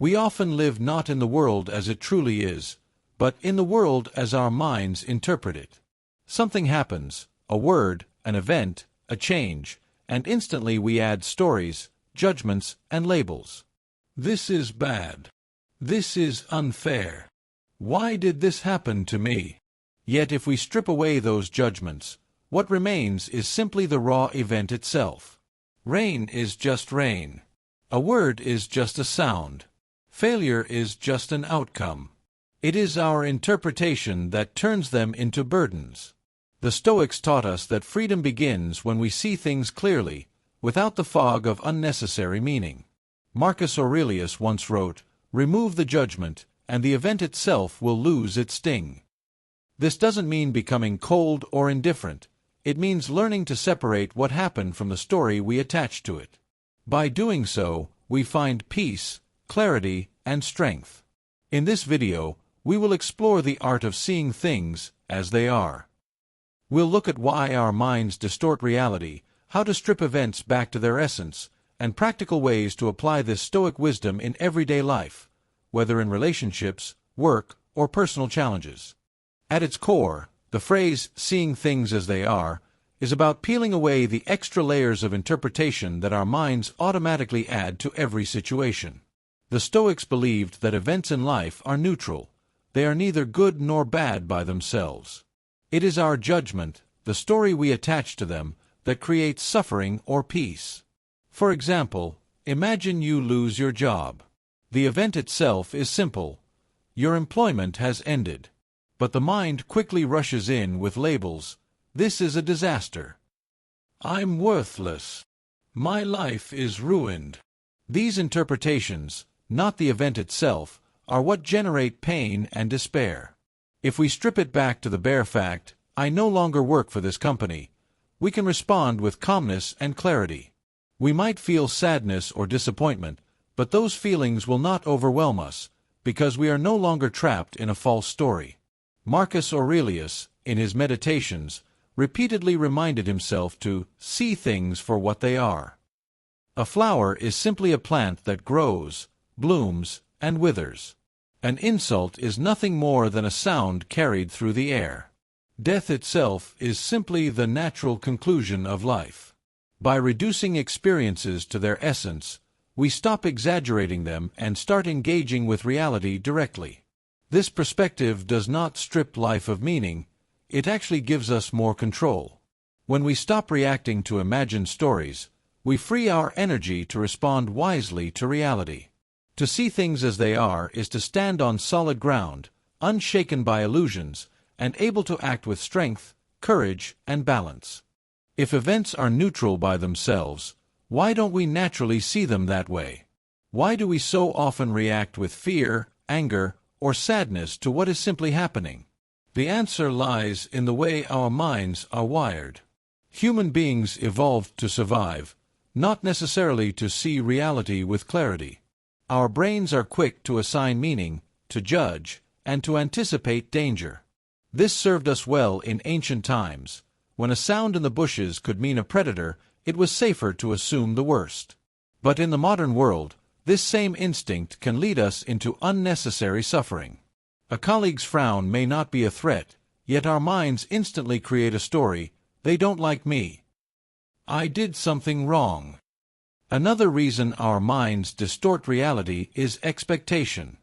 We often live not in the world as it truly is, but in the world as our minds interpret it. Something happens, a word, an event, a change, and instantly we add stories, judgments, and labels. This is bad. This is unfair. Why did this happen to me? Yet if we strip away those judgments, what remains is simply the raw event itself. Rain is just rain. A word is just a sound. Failure is just an outcome. It is our interpretation that turns them into burdens. The Stoics taught us that freedom begins when we see things clearly, without the fog of unnecessary meaning. Marcus Aurelius once wrote, "Remove the judgment, and the event itself will lose its sting." This doesn't mean becoming cold or indifferent. It means learning to separate what happened from the story we attach to it. By doing so, we find peace, clarity, and strength. In this video, we will explore the art of seeing things as they are. We'll look at why our minds distort reality, how to strip events back to their essence, and practical ways to apply this Stoic wisdom in everyday life, whether in relationships, work, or personal challenges. At its core, the phrase, "seeing things as they are," is about peeling away the extra layers of interpretation that our minds automatically add to every situation. The Stoics believed that events in life are neutral. They are neither good nor bad by themselves. It is our judgment, the story we attach to them, that creates suffering or peace. For example, imagine you lose your job. The event itself is simple. Your employment has ended. But the mind quickly rushes in with labels. This is a disaster. I'm worthless. My life is ruined. These interpretations, not the event itself, are what generate pain and despair. If we strip it back to the bare fact, "I no longer work for this company," we can respond with calmness and clarity. We might feel sadness or disappointment, but those feelings will not overwhelm us, because we are no longer trapped in a false story. Marcus Aurelius, in his Meditations, repeatedly reminded himself to see things for what they are. A flower is simply a plant that grows, blooms, and withers. An insult is nothing more than a sound carried through the air. Death itself is simply the natural conclusion of life. By reducing experiences to their essence, we stop exaggerating them and start engaging with reality directly. This perspective does not strip life of meaning, it actually gives us more control. When we stop reacting to imagined stories, we free our energy to respond wisely to reality. To see things as they are is to stand on solid ground, unshaken by illusions, and able to act with strength, courage, and balance. If events are neutral by themselves, why don't we naturally see them that way? Why do we so often react with fear, anger, or sadness to what is simply happening? The answer lies in the way our minds are wired. Human beings evolved to survive, not necessarily to see reality with clarity. Our brains are quick to assign meaning, to judge, and to anticipate danger. This served us well in ancient times. When a sound in the bushes could mean a predator, it was safer to assume the worst. But in the modern world, this same instinct can lead us into unnecessary suffering. A colleague's frown may not be a threat, yet our minds instantly create a story, "They don't like me. I did something wrong." Another reason our minds distort reality is expectation.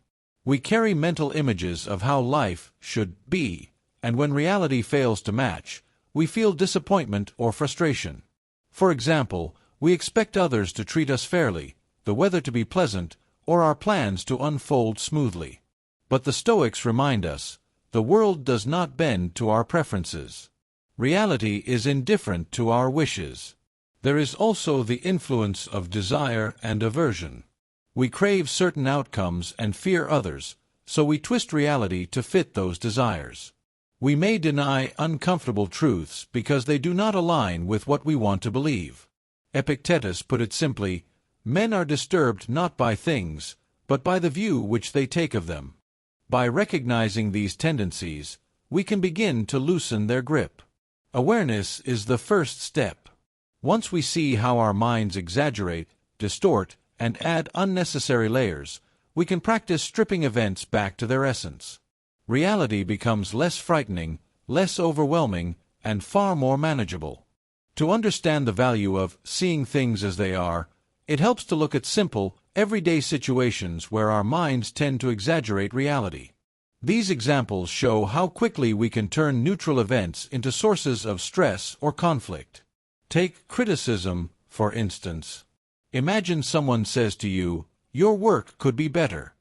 We carry mental images of how life should be, and when reality fails to match, we feel disappointment or frustration. For example, we expect others to treat us fairly, the weather to be pleasant, or our plans to unfold smoothly. But the Stoics remind us, the world does not bend to our preferences. Reality is indifferent to our wishes. There is also the influence of desire and aversion. We crave certain outcomes and fear others, so we twist reality to fit those desires. We may deny uncomfortable truths because they do not align with what we want to believe. Epictetus put it simply, "Men are disturbed not by things, but by the view which they take of them." By recognizing these tendencies, we can begin to loosen their grip. Awareness is the first step. Once we see how our minds exaggerate, distort, and add unnecessary layers, we can practice stripping events back to their essence. Reality becomes less frightening, less overwhelming, and far more manageable. To understand the value of seeing things as they are, it helps to look at simple, everyday situations where our minds tend to exaggerate reality. These examples show how quickly we can turn neutral events into sources of stress or conflict. Take criticism, for instance. Imagine someone says to you, "Your work could be better."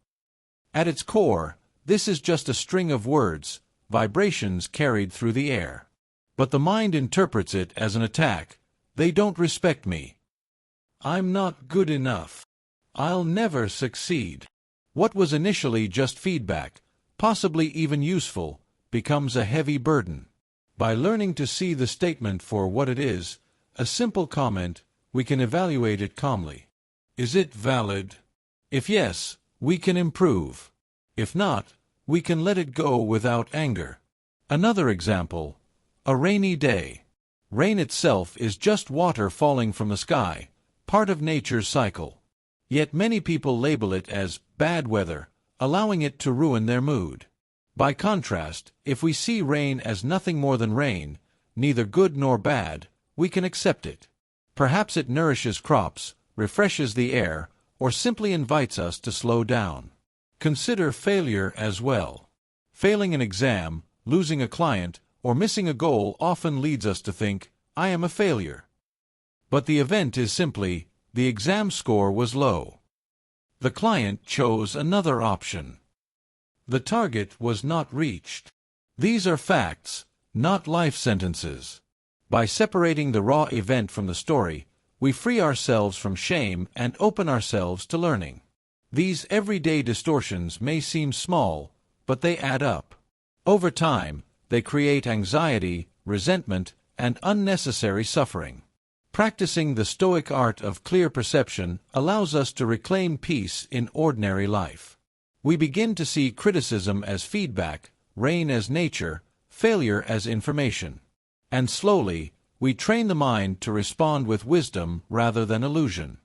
At its core, this is just a string of words, vibrations carried through the air. But the mind interprets it as an attack. "They don't respect me. I'm not good enough. I'll never succeed." What was initially just feedback, possibly even useful, becomes a heavy burden. By learning to see the statement for what it is, a simple comment, we can evaluate it calmly. Is it valid? If yes, we can improve. If not, we can let it go without anger. Another example, a rainy day. Rain itself is just water falling from the sky, part of nature's cycle. Yet many people label it as bad weather, allowing it to ruin their mood. By contrast, if we see rain as nothing more than rain, neither good nor bad, we can accept it. Perhaps it nourishes crops, refreshes the air, or simply invites us to slow down. Consider failure as well. Failing an exam, losing a client, or missing a goal often leads us to think, "I am a failure." But the event is simply, the exam score was low. The client chose another option. The target was not reached. These are facts, not life sentences. By separating the raw event from the story, we free ourselves from shame and open ourselves to learning. These everyday distortions may seem small, but they add up. Over time, they create anxiety, resentment, and unnecessary suffering. Practicing the Stoic art of clear perception allows us to reclaim peace in ordinary life. We begin to see criticism as feedback, rain as nature, failure as information. And slowly, we train the mind to respond with wisdom rather than illusion.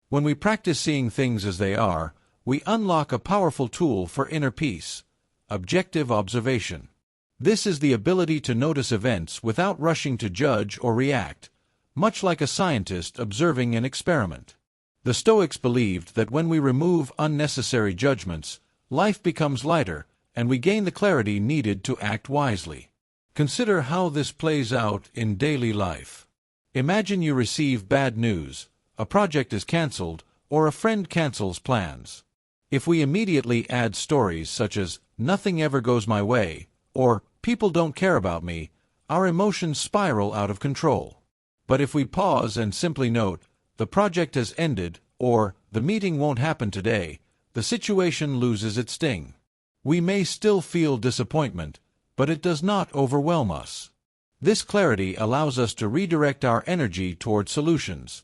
When we practice seeing things as they are, we unlock a powerful tool for inner peace, objective observation. This is the ability to notice events without rushing to judge or react, much like a scientist observing an experiment. The Stoics believed that when we remove unnecessary judgments, life becomes lighter, and we gain the clarity needed to act wisely. Consider how this plays out in daily life. Imagine you receive bad news, a project is cancelled, or a friend cancels plans. If we immediately add stories such as, "Nothing ever goes my way," or "People don't care about me," our emotions spiral out of control. But if we pause and simply note, "The project has ended," or "The meeting won't happen today," the situation loses its sting. We may still feel disappointment, but it does not overwhelm us. This clarity allows us to redirect our energy toward solutions,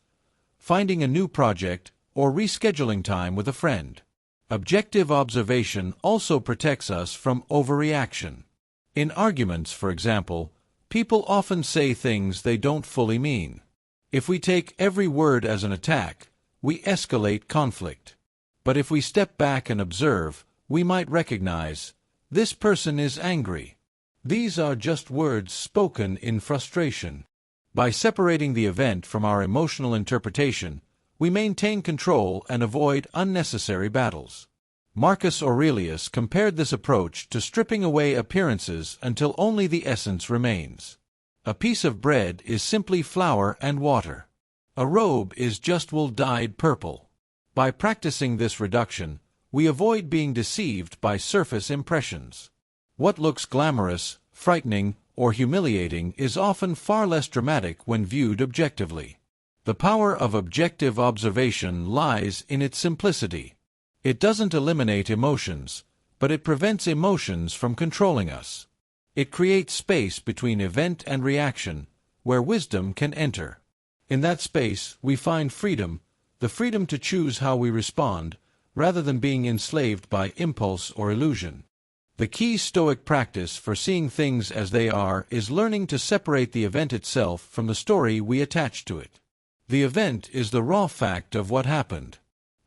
finding a new project, or rescheduling time with a friend. Objective observation also protects us from overreaction. In arguments, for example, people often say things they don't fully mean. If we take every word as an attack, we escalate conflict. But if we step back and observe, we might recognize, "This person is angry. These are just words spoken in frustration." By separating the event from our emotional interpretation, we maintain control and avoid unnecessary battles. Marcus Aurelius compared this approach to stripping away appearances until only the essence remains. A piece of bread is simply flour and water. A robe is just wool dyed purple. By practicing this reduction, we avoid being deceived by surface impressions. What looks glamorous, frightening, or humiliating is often far less dramatic when viewed objectively. The power of objective observation lies in its simplicity. It doesn't eliminate emotions, but it prevents emotions from controlling us. It creates space between event and reaction, where wisdom can enter. In that space, we find freedom, the freedom to choose how we respond, rather than being enslaved by impulse or illusion. The key Stoic practice for seeing things as they are is learning to separate the event itself from the story we attach to it. The event is the raw fact of what happened.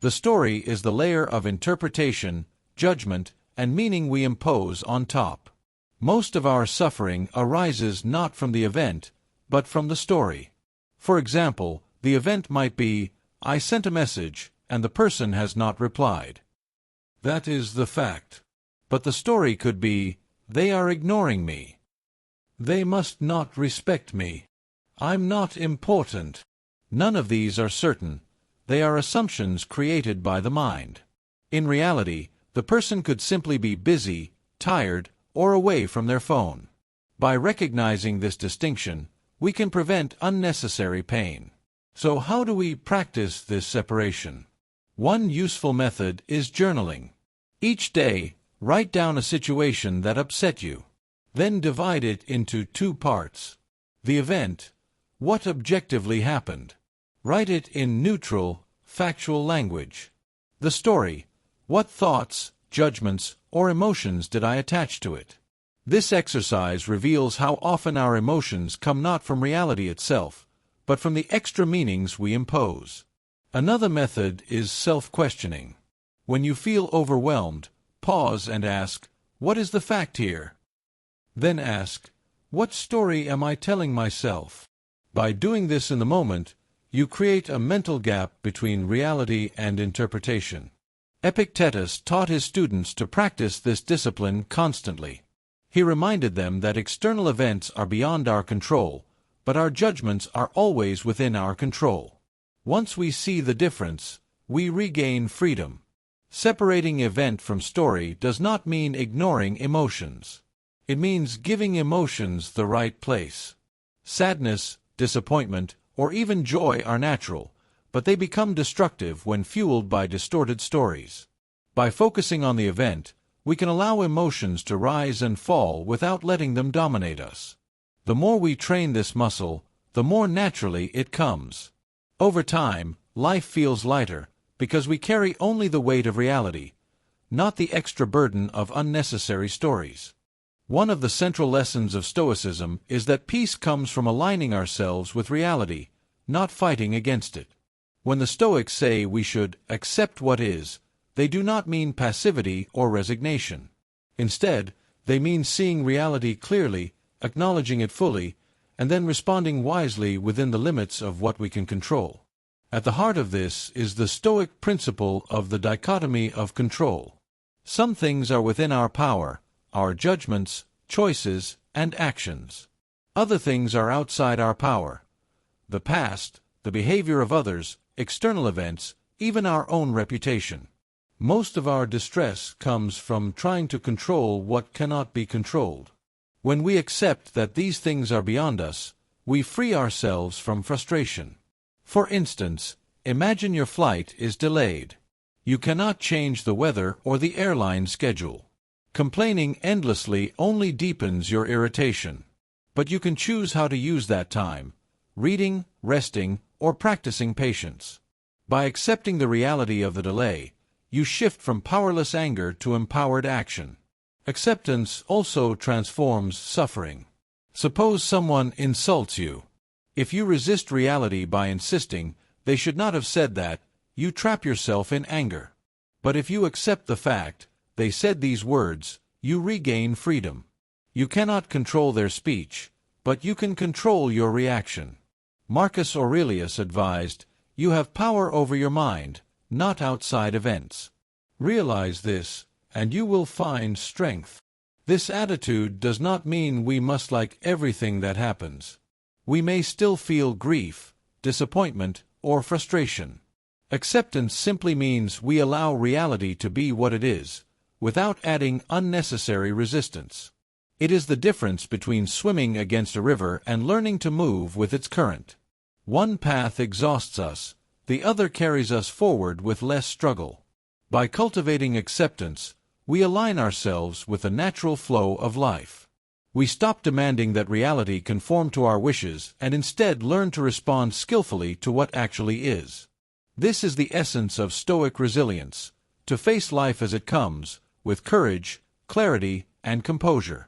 The story is the layer of interpretation, judgment, and meaning we impose on top. Most of our suffering arises not from the event, but from the story. For example, the event might be, I sent a message, and the person has not replied. That is the fact. But the story could be, they are ignoring me. They must not respect me. I'm not important. None of these are certain. They are assumptions created by the mind. In reality, the person could simply be busy, tired, or away from their phone. By recognizing this distinction, we can prevent unnecessary pain. So how do we practice this separation? One useful method is journaling. Each day, write down a situation that upset you. Then divide it into two parts. The event, what objectively happened. Write it in neutral, factual language. The story, what thoughts, judgments, or emotions did I attach to it? This exercise reveals how often our emotions come not from reality itself, but from the extra meanings we impose. Another method is self-questioning. When you feel overwhelmed, pause and ask, what is the fact here? Then ask, what story am I telling myself? By doing this in the moment, you create a mental gap between reality and interpretation. Epictetus taught his students to practice this discipline constantly. He reminded them that external events are beyond our control, but our judgments are always within our control. Once we see the difference, we regain freedom. Separating event from story does not mean ignoring emotions. It means giving emotions the right place. Sadness, disappointment, or even joy are natural, but they become destructive when fueled by distorted stories. By focusing on the event, we can allow emotions to rise and fall without letting them dominate us. The more we train this muscle, the more naturally it comes. Over time, life feels lighter, because we carry only the weight of reality, not the extra burden of unnecessary stories. One of the central lessons of Stoicism is that peace comes from aligning ourselves with reality, not fighting against it. When the Stoics say we should accept what is, they do not mean passivity or resignation. Instead, they mean seeing reality clearly, acknowledging it fully, and then responding wisely within the limits of what we can control. At the heart of this is the Stoic principle of the dichotomy of control. Some things are within our power, our judgments, choices, and actions. Other things are outside our power. The past, the behavior of others, external events, even our own reputation. Most of our distress comes from trying to control what cannot be controlled. When we accept that these things are beyond us, we free ourselves from frustration. For instance, imagine your flight is delayed. You cannot change the weather or the airline schedule. Complaining endlessly only deepens your irritation. But you can choose how to use that time: reading, resting, or practicing patience. By accepting the reality of the delay, you shift from powerless anger to empowered action. Acceptance also transforms suffering. Suppose someone insults you. If you resist reality by insisting, they should not have said that, you trap yourself in anger. But if you accept the fact, they said these words, you regain freedom. You cannot control their speech, but you can control your reaction. Marcus Aurelius advised, you have power over your mind, not outside events. Realize this, and you will find strength. This attitude does not mean we must like everything that happens. We may still feel grief, disappointment, or frustration. Acceptance simply means we allow reality to be what it is, without adding unnecessary resistance. It is the difference between swimming against a river and learning to move with its current. One path exhausts us, the other carries us forward with less struggle. By cultivating acceptance, we align ourselves with the natural flow of life. We stop demanding that reality conform to our wishes and instead learn to respond skillfully to what actually is. This is the essence of Stoic resilience, to face life as it comes, with courage, clarity, and composure.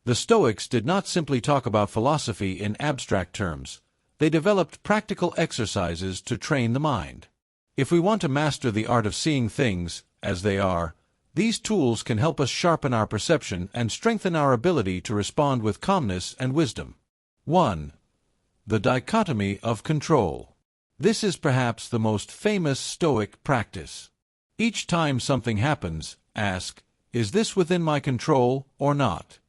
The Stoics did not simply talk about philosophy in abstract terms. They developed practical exercises to train the mind. If we want to master the art of seeing things as they are, these tools can help us sharpen our perception and strengthen our ability to respond with calmness and wisdom. 1. The dichotomy of control. This is perhaps the most famous Stoic practice. Each time something happens, ask, is this within my control or not?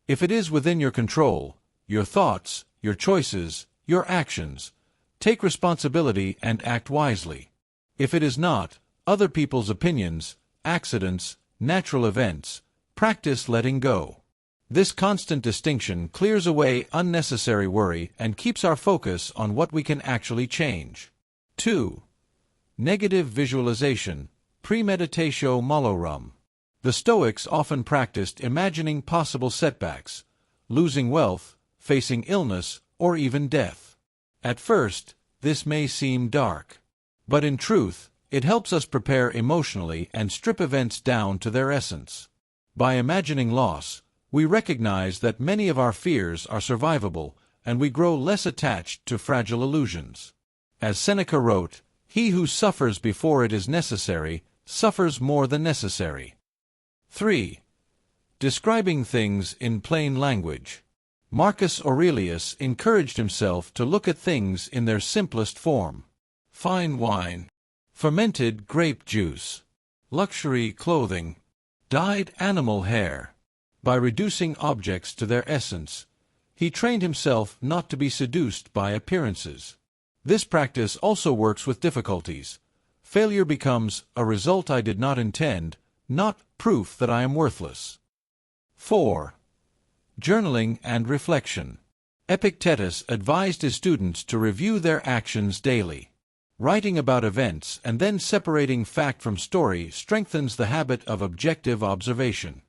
If it is within your control, your thoughts, your choices, your actions, take responsibility and act wisely. If it is not, other people's opinions, accidents, natural events, practice letting go. This constant distinction clears away unnecessary worry and keeps our focus on what we can actually change. 2. Negative visualization, premeditatio malorum. The Stoics often practiced imagining possible setbacks, losing wealth, facing illness, or even death. At first, this may seem dark. But in truth, it helps us prepare emotionally and strip events down to their essence. By imagining loss, we recognize that many of our fears are survivable, and we grow less attached to fragile illusions. As Seneca wrote, "He who suffers before it is necessary, suffers more than necessary." 3. Describing things in plain language. Marcus Aurelius encouraged himself to look at things in their simplest form. Fine wine, fermented grape juice, luxury clothing, dyed animal hair. By reducing objects to their essence, he trained himself not to be seduced by appearances. This practice also works with difficulties. Failure becomes a result I did not intend, not proof that I am worthless. 4. Journaling and reflection. Epictetus advised his students to review their actions daily. Writing about events and then separating fact from story strengthens the habit of objective observation.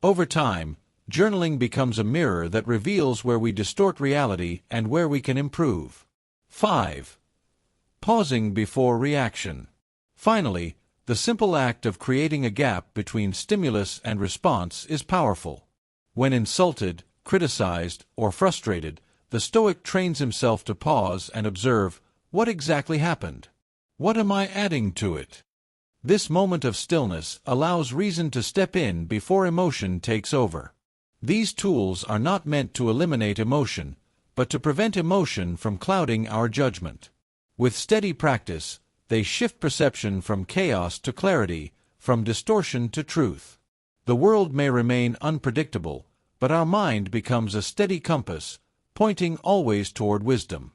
Over time, journaling becomes a mirror that reveals where we distort reality and where we can improve. 5. Pausing before reaction. Finally, the simple act of creating a gap between stimulus and response is powerful. When insulted, criticized, or frustrated, the Stoic trains himself to pause and observe, what exactly happened? What am I adding to it? This moment of stillness allows reason to step in before emotion takes over. These tools are not meant to eliminate emotion, but to prevent emotion from clouding our judgment. With steady practice, they shift perception from chaos to clarity, from distortion to truth. The world may remain unpredictable, but our mind becomes a steady compass, pointing always toward wisdom.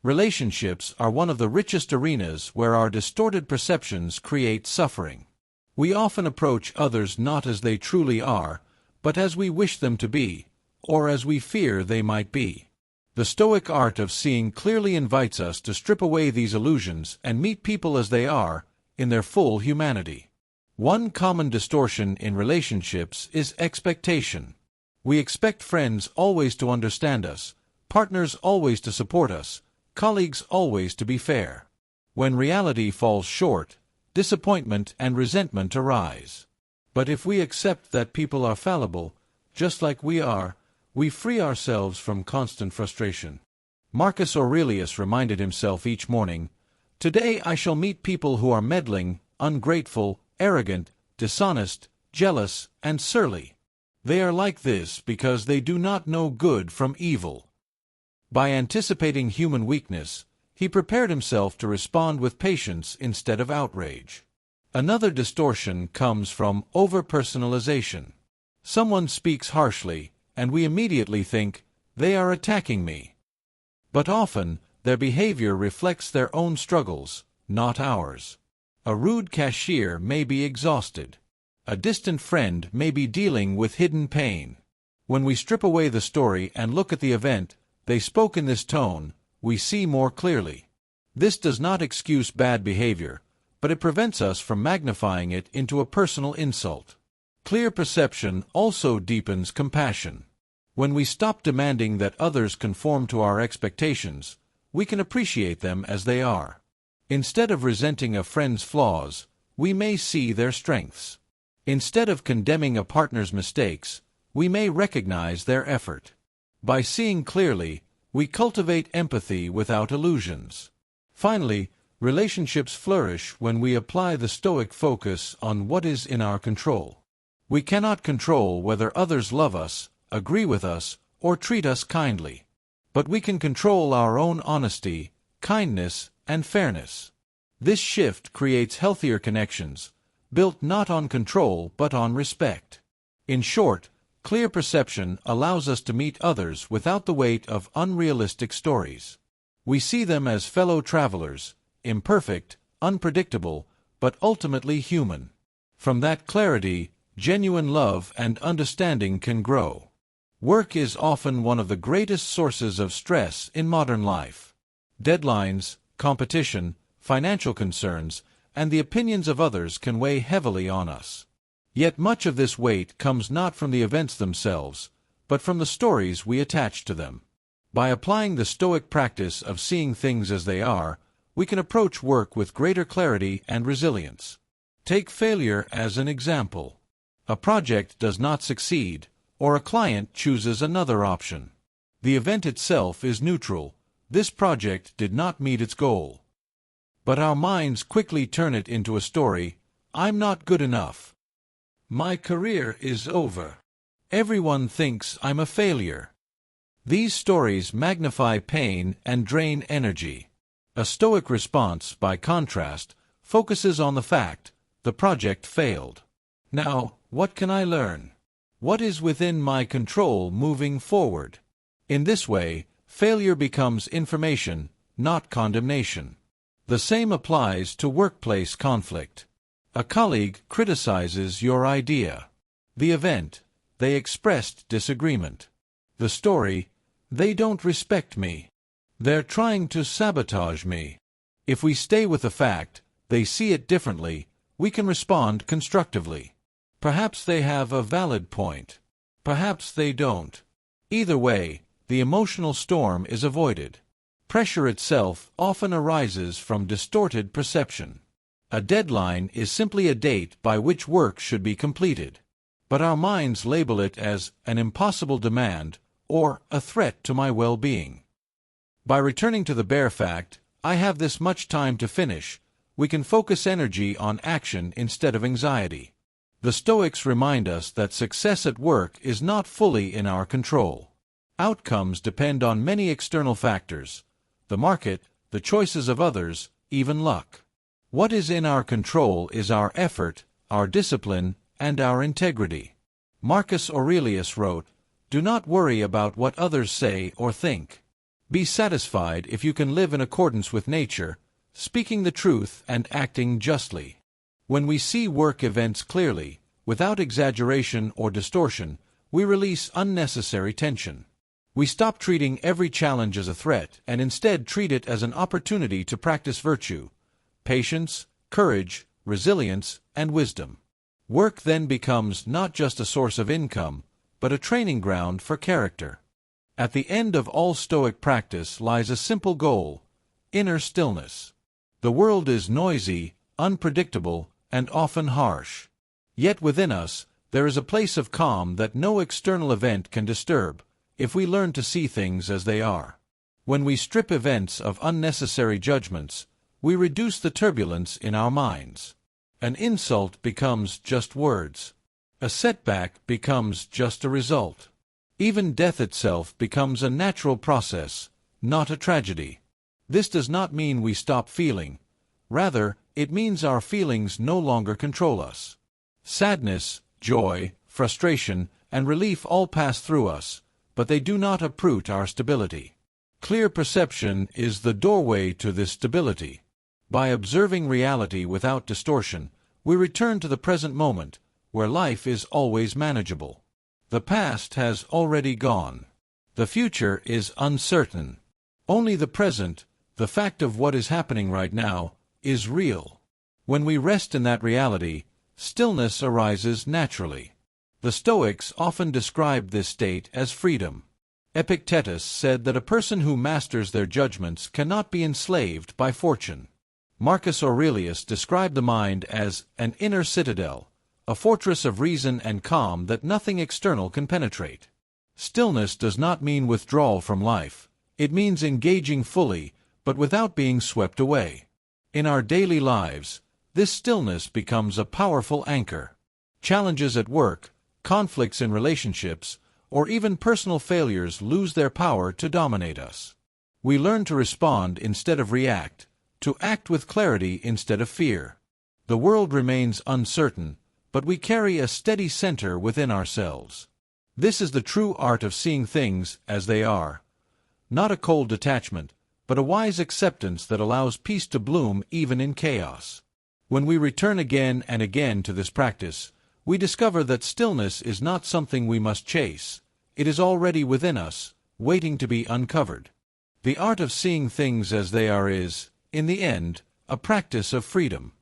Relationships are one of the richest arenas where our distorted perceptions create suffering. We often approach others not as they truly are, but as we wish them to be, or as we fear they might be. The Stoic art of seeing clearly invites us to strip away these illusions and meet people as they are, in their full humanity. One common distortion in relationships is expectation. We expect friends always to understand us, partners always to support us, colleagues always to be fair. When reality falls short, disappointment and resentment arise. But if we accept that people are fallible, just like we are, we free ourselves from constant frustration. Marcus Aurelius reminded himself each morning, "Today I shall meet people who are meddling, ungrateful, arrogant, dishonest, jealous, and surly. They are like this because they do not know good from evil." By anticipating human weakness, he prepared himself to respond with patience instead of outrage. Another distortion comes from over-personalization. Someone speaks harshly, and we immediately think, they are attacking me. But often, their behavior reflects their own struggles, not ours. A rude cashier may be exhausted. A distant friend may be dealing with hidden pain. When we strip away the story and look at the event, they spoke in this tone, we see more clearly. This does not excuse bad behavior, but it prevents us from magnifying it into a personal insult. Clear perception also deepens compassion. When we stop demanding that others conform to our expectations, we can appreciate them as they are. Instead of resenting a friend's flaws, we may see their strengths. Instead of condemning a partner's mistakes, we may recognize their effort. By seeing clearly, we cultivate empathy without illusions. Finally, Relationships flourish when we apply the Stoic focus on what is in our control. We cannot control whether others love us, agree with us, or treat us kindly. But we can control our own honesty, kindness, and fairness. This shift creates healthier connections, built not on control but on respect. In short, clear perception allows us to meet others without the weight of unrealistic stories. We see them as fellow travelers, imperfect, unpredictable, but ultimately human. From that clarity, genuine love and understanding can grow. Work is often one of the greatest sources of stress in modern life. Deadlines, competition, financial concerns, and the opinions of others can weigh heavily on us. Yet much of this weight comes not from the events themselves, but from the stories we attach to them. By applying the Stoic practice of seeing things as they are, we can approach work with greater clarity and resilience. Take failure as an example. A project does not succeed, or a client chooses another option. The event itself is neutral. This project did not meet its goal. But our minds quickly turn it into a story. I'm not good enough. My career is over. Everyone thinks I'm a failure. These stories magnify pain and drain energy. A Stoic response, by contrast, focuses on the fact, the project failed. Now, what can I learn? What is within my control moving forward? In this way, failure becomes information, not condemnation. The same applies to workplace conflict. A colleague criticizes your idea. The event, they expressed disagreement. The story, they don't respect me. They're trying to sabotage me. If we stay with the fact, they see it differently, we can respond constructively. Perhaps they have a valid point. Perhaps they don't. Either way, the emotional storm is avoided. Pressure itself often arises from distorted perception. A deadline is simply a date by which work should be completed. But our minds label it as an impossible demand or a threat to my well-being. By returning to the bare fact, I have this much time to finish, we can focus energy on action instead of anxiety. The Stoics remind us that success at work is not fully in our control. Outcomes depend on many external factors: the market, the choices of others, even luck. What is in our control is our effort, our discipline, and our integrity. Marcus Aurelius wrote, "Do not worry about what others say or think. Be satisfied if you can live in accordance with nature, speaking the truth and acting justly." When we see work events clearly, without exaggeration or distortion, we release unnecessary tension. We stop treating every challenge as a threat and instead treat it as an opportunity to practice virtue, patience, courage, resilience, and wisdom. Work then becomes not just a source of income, but a training ground for character. At the end of all Stoic practice lies a simple goal: inner stillness. The world is noisy, unpredictable, and often harsh. Yet within us, there is a place of calm that no external event can disturb, if we learn to see things as they are. When we strip events of unnecessary judgments, we reduce the turbulence in our minds. An insult becomes just words. A setback becomes just a result. Even death itself becomes a natural process, not a tragedy. This does not mean we stop feeling. Rather, it means our feelings no longer control us. Sadness, joy, frustration, and relief all pass through us, but they do not uproot our stability. Clear perception is the doorway to this stability. By observing reality without distortion, we return to the present moment, where life is always manageable. The past has already gone. The future is uncertain. Only the present, the fact of what is happening right now, is real. When we rest in that reality, stillness arises naturally. The Stoics often described this state as freedom. Epictetus said that a person who masters their judgments cannot be enslaved by fortune. Marcus Aurelius described the mind as an inner citadel, a fortress of reason and calm that nothing external can penetrate. Stillness does not mean withdrawal from life. It means engaging fully, but without being swept away. In our daily lives, this stillness becomes a powerful anchor. Challenges at work, conflicts in relationships, or even personal failures lose their power to dominate us. We learn to respond instead of react, to act with clarity instead of fear. The world remains uncertain, but we carry a steady center within ourselves. This is the true art of seeing things as they are. Not a cold detachment, but a wise acceptance that allows peace to bloom even in chaos. When we return again and again to this practice, we discover that stillness is not something we must chase. It is already within us, waiting to be uncovered. The art of seeing things as they are is, in the end, a practice of freedom.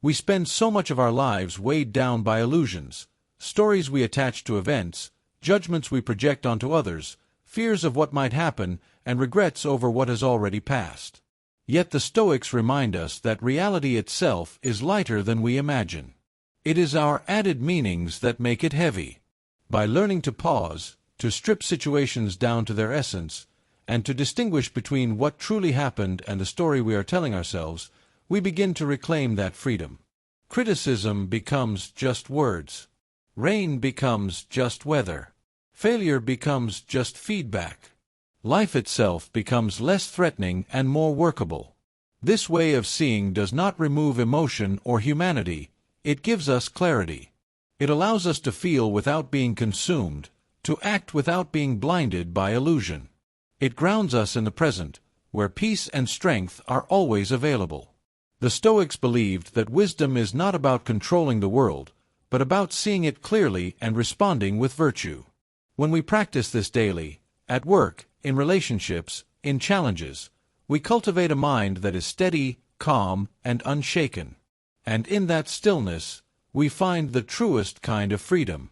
We spend so much of our lives weighed down by illusions, stories we attach to events, judgments we project onto others, fears of what might happen, and regrets over what has already passed. Yet the Stoics remind us that reality itself is lighter than we imagine. It is our added meanings that make it heavy. By learning to pause, to strip situations down to their essence, and to distinguish between what truly happened and the story we are telling ourselves, we begin to reclaim that freedom. Criticism becomes just words. Rain becomes just weather. Failure becomes just feedback. Life itself becomes less threatening and more workable. This way of seeing does not remove emotion or humanity, it gives us clarity. It allows us to feel without being consumed, to act without being blinded by illusion. It grounds us in the present, where peace and strength are always available. The Stoics believed that wisdom is not about controlling the world, but about seeing it clearly and responding with virtue. When we practice this daily, at work, in relationships, in challenges, we cultivate a mind that is steady, calm, and unshaken. And in that stillness, we find the truest kind of freedom.